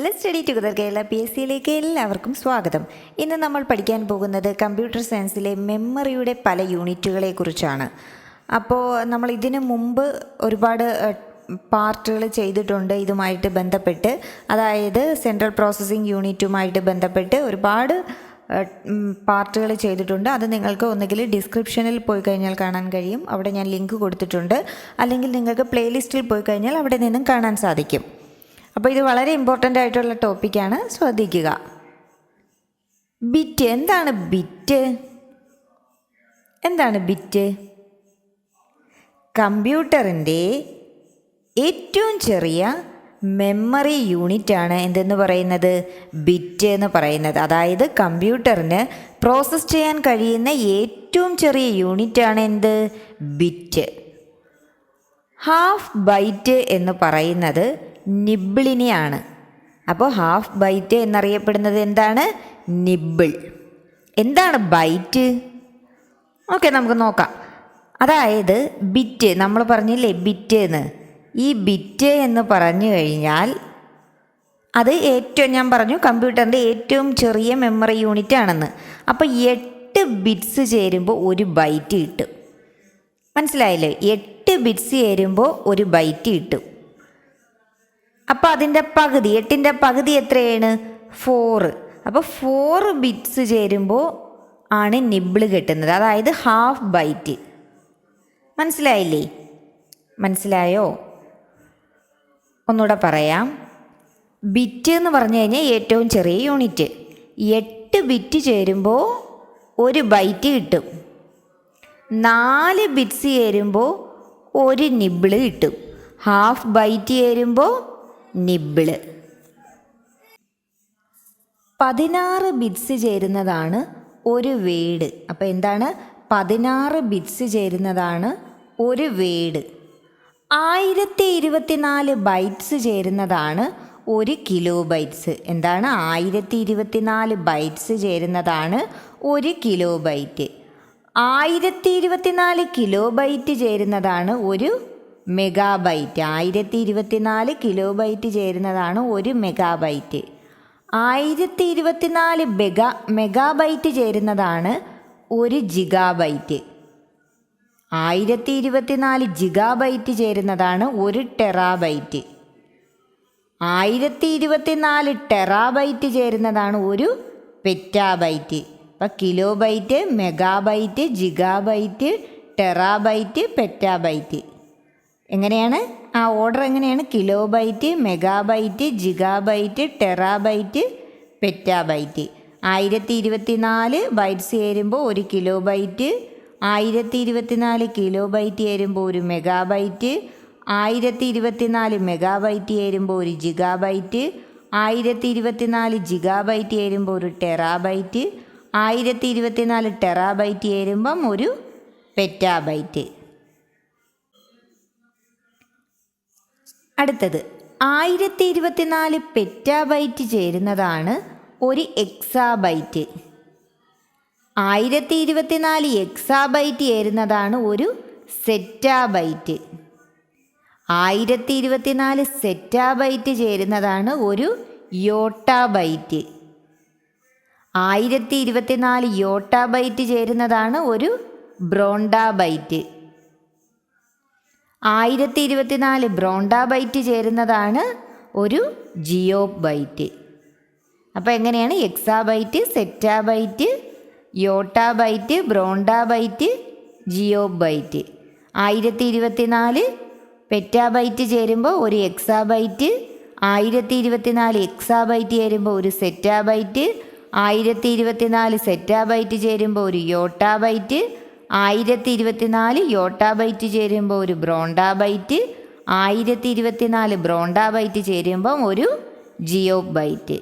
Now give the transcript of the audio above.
Let's study together Kerala PSCയിലേക്ക് എല്ലാവർക്കും സ്വാഗതം. ഇന്ന് നമ്മൾ പഠിക്കാൻ പോകുന്നത് കമ്പ്യൂട്ടർ സയൻസിലെ മെമ്മറിയുടെ പല യൂണിറ്റുകളെ കുറിച്ചാണ്. അപ്പോൾ നമ്മൾ ഇതിനു മുമ്പ് ഒരുപാട് പാർട്ടുകൾ ചെയ്തിട്ടുണ്ട് ഇതുമായിട്ട് ബന്ധപ്പെട്ട്. അതായത് സെൻട്രൽ പ്രോസസ്സിംഗ് യൂണിറ്റുമായിട്ട് ബന്ധപ്പെട്ട് ഒരുപാട് പാർട്ടുകൾ ചെയ്തിട്ടുണ്ട്. അത് നിങ്ങൾക്ക് ഒന്നുകിൽ ഡിസ്ക്രിപ്ഷനിൽ പോയി കഴിഞ്ഞാൽ കാണാൻ കഴിയും, അവിടെ ഞാൻ ലിങ്ക് കൊടുത്തിട്ടുണ്ട്. അല്ലെങ്കിൽ നിങ്ങൾക്ക് പ്ലേലിസ്റ്റിൽ പോയി കഴിഞ്ഞാൽ അവിടെ നിന്നും കാണാൻ സാധിക്കും. അപ്പോൾ ഇത് വളരെ ഇമ്പോർട്ടൻ്റ് ആയിട്ടുള്ള ടോപ്പിക്കാണ്, ശ്രദ്ധിക്കുക. ബിറ്റ്. എന്താണ് ബിറ്റ്? എന്താണ് ബിറ്റ്? കമ്പ്യൂട്ടറിൻ്റെ ഏറ്റവും ചെറിയ മെമ്മറി യൂണിറ്റാണ് എന്തെന്ന് പറയുന്നത്? ബിറ്റ് എന്ന് പറയുന്നത്. അതായത് കമ്പ്യൂട്ടറിന് പ്രോസസ്സ് ചെയ്യാൻ കഴിയുന്ന ഏറ്റവും ചെറിയ യൂണിറ്റാണ് എന്ത്? ബിറ്റ്. ഹാഫ് ബൈറ്റ് എന്ന് പറയുന്നത് നിബിളിനെയാണ്. അപ്പോൾ ഹാഫ് ബൈറ്റ് എന്നറിയപ്പെടുന്നത് എന്താണ്? നിബിൾ. എന്താണ് ബൈറ്റ്? ഓക്കെ, നമുക്ക് നോക്കാം. അതായത് ബിറ്റ്, നമ്മൾ പറഞ്ഞില്ലേ ബിറ്റ് എന്ന്. ഈ ബിറ്റ് എന്ന് പറഞ്ഞു കഴിഞ്ഞാൽ അത് ഞാൻ പറഞ്ഞു കമ്പ്യൂട്ടറിൻ്റെ ഏറ്റവും ചെറിയ മെമ്മറി യൂണിറ്റ് ആണെന്ന്. അപ്പോൾ 8 ബിറ്റ്സ് ചേരുമ്പോൾ ഒരു ബൈറ്റ് കിട്ടും. മനസ്സിലായില്ലേ? 8 ബിറ്റ്സ് ചേരുമ്പോൾ ഒരു ബൈറ്റ് കിട്ടും. അപ്പോൾ അതിൻ്റെ പകുതി, 8ൻ്റെ പകുതി എത്രയാണ്? 4. അപ്പോൾ 4 ബിറ്റ്സ് ചേരുമ്പോൾ ആണ് നിബിള് കിട്ടുന്നത്, അതായത് ഹാഫ് ബൈറ്റ്. മനസ്സിലായില്ലേ? മനസ്സിലായോ? ഒന്നുകൂടെ പറയാം. ബിറ്റ് എന്ന് പറഞ്ഞു കഴിഞ്ഞാൽ ഏറ്റവും ചെറിയ യൂണിറ്റ്. 8 ബിറ്റ് ചേരുമ്പോൾ ഒരു ബൈറ്റ് കിട്ടും. 4 ബിറ്റ്സ് ചേരുമ്പോൾ ഒരു നിബിള് കിട്ടും. ഹാഫ് ബൈറ്റ് ചേരുമ്പോൾ നിബിള്. 16 ബിറ്റ്സ് ചേരുന്നതാണ് ഒരു വേഡ്. അപ്പോൾ എന്താണ്? 16 ബിറ്റ്സ് ചേരുന്നതാണ് ഒരു വേഡ്. 1024 ബൈറ്റ്സ് ചേരുന്നതാണ് ഒരു കിലോ ബൈറ്റ്സ്. എന്താണ്? 1024 ബൈറ്റ്സ് ചേരുന്നതാണ് ഒരു കിലോ ബൈറ്റ്. 1024 കിലോ ബൈറ്റ് ചേരുന്നതാണ് ഒരു മെഗാബൈറ്റ്. 1024 കിലോ ബൈറ്റ് ചേരുന്നതാണ് ഒരു മെഗാബൈറ്റ്. 1024 മെഗാബൈറ്റ് ചേരുന്നതാണ് ഒരു ജിഗാബൈറ്റ്. 1024 ജിഗാബൈറ്റ് ചേരുന്നതാണ് ഒരു ടെറാബൈറ്റ്. 1024 ടെറാബൈറ്റ് ചേരുന്നതാണ് ഒരു പെറ്റാബൈറ്റ്. അപ്പം kilobyte, megabyte, gigabyte, terabyte, petabyte. എങ്ങനെയാണ് ആ ഓർഡർ? എങ്ങനെയാണ്? Kilobyte, megabyte, gigabyte, terabyte, petabyte. 1024 bytes ചേരുമ്പോൾ ഒരു കിലോ ബൈറ്റ്. 1024 കിലോ ബൈറ്റ് ചേരുമ്പോൾ ഒരു മെഗാബൈറ്റ്. 1024 മെഗാബൈറ്റ് ചേരുമ്പോൾ ഒരു ജിഗാബൈറ്റ്. 1024 ജിഗാബൈറ്റ് ചേരുമ്പോൾ ഒരു ടെറാബൈറ്റ്. 1024 ടെറാബൈറ്റ് ചേരുമ്പം ഒരു പെറ്റാബൈറ്റ്. അടുത്തത് 1024 പെറ്റാബൈറ്റ് ചേരുന്നതാണ് ഒരു എക്സാബൈറ്റ്. 1024 എക്സാബൈറ്റ് ചേരുന്നതാണ് ഒരു സെറ്റാബൈറ്റ്. 1024 സെറ്റാബൈറ്റ് ചേരുന്നതാണ് ഒരു യോട്ടാബൈറ്റ്. 1024 യോട്ടാബൈറ്റ് ചേരുന്നതാണ് ഒരു ബ്രോണ്ടാബൈറ്റ്. 1024 ബ്രോണ്ടാബൈറ്റ് ചേരുന്നതാണ് ഒരു ജിയോബൈറ്റ്. അപ്പോൾ എങ്ങനെയാണ്? Exabyte, zettabyte, yottabyte, brontobyte, geopbyte. 1024 petabyte ചേരുമ്പോൾ ഒരു എക്സാബൈറ്റ്. 1024 എക്സാബൈറ്റ് ചേരുമ്പോൾ ഒരു സെറ്റാബൈറ്റ്. 1024 സെറ്റാബൈറ്റ് ചേരുമ്പോൾ ഒരു യോട്ടാബൈറ്റ്. 1024 യോട്ടാബൈറ്റ് ചേരുമ്പോൾ ഒരു ബ്രോണ്ടാബൈറ്റ്. 1024 ബ്രോണ്ടാബൈറ്റ് ചേരുമ്പം ഒരു ജിയോബൈറ്റ്.